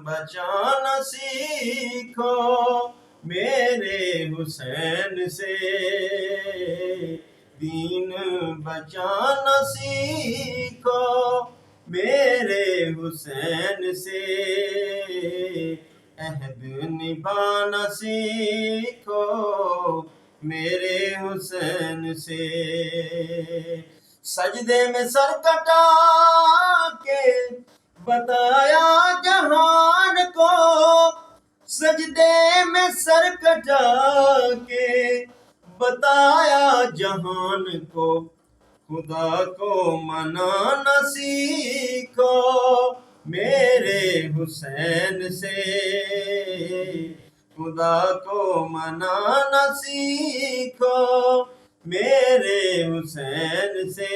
بچانا سیکھو میرے حسین سے، دین بچانا سیکھو میرے حسین سے، عہد نبھانا سیکھو میرے حسین سے۔ سجدے میں سر کٹا کے بتایا جہان کو، سجدے میں سر کٹا کے بتایا جہان کو، خدا کو منانا سیکھو میرے حسین سے، خدا کو منانا سیکھو میرے حسین سے،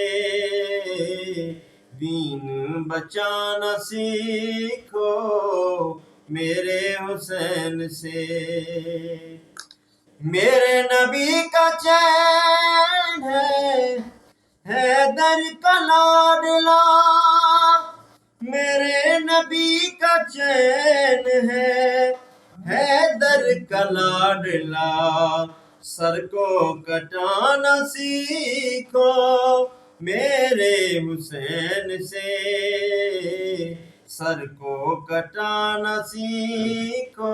دین بچانا سیکھو میرے حسین سے۔ میرے نبی کا چین ہے حیدر کا لاڈلا، میرے نبی کا چین ہے حیدر کا لاڈلا، سر کو کٹانا سیکھو میرے حسین سے، سر کو کٹانا سیکھو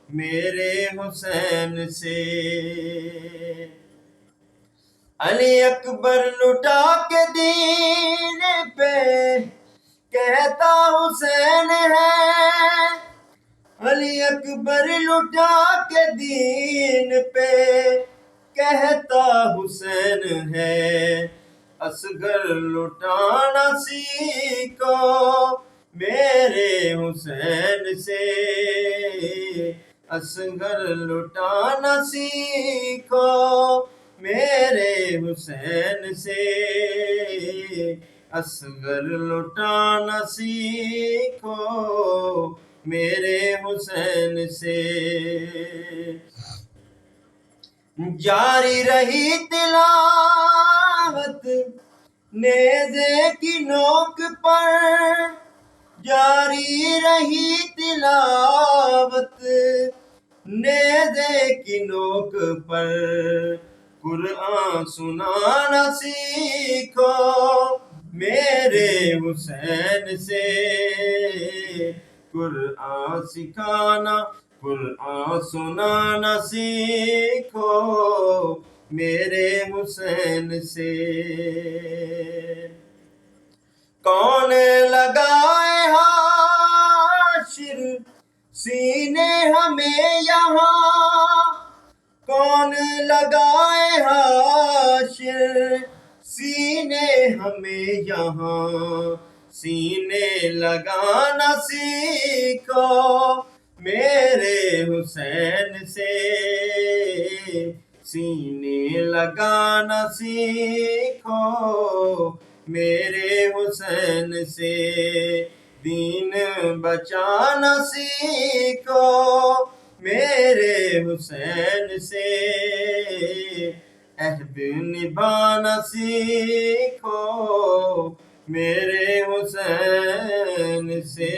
میرے حسین سے۔ علی اکبر لٹا کے دین پہ کہتا حسین ہے، علی اکبر لٹا کے دین پہ کہتا حسین ہے، اصغر لٹانا سیکھو میرے حسین سے، اصغر لٹانا سیکھو میرے حسین سے، اصغر لٹانا سیکھو میرے حسین سے۔ جاری رہی تلاوت نیزے کی نوک پر، جاری رہی تلاوت نیزے کی نوک پر، قرآن سنانا سیکھو میرے حسین سے، قرآن سکھانا قرآن سنانا سیکھو میرے حسین سے۔ کون لگائے حاشر سینے ہمیں یہاں، کون لگائے حاشر سینے ہمیں یہاں، سینے لگانا سیکھو میرے حسین سے، سینے لگانا سیکھو میرے حسین سے، دین بچانا سیکھو میرے حسین سے، عہد نبھانا سیکھو میرے حسین سے۔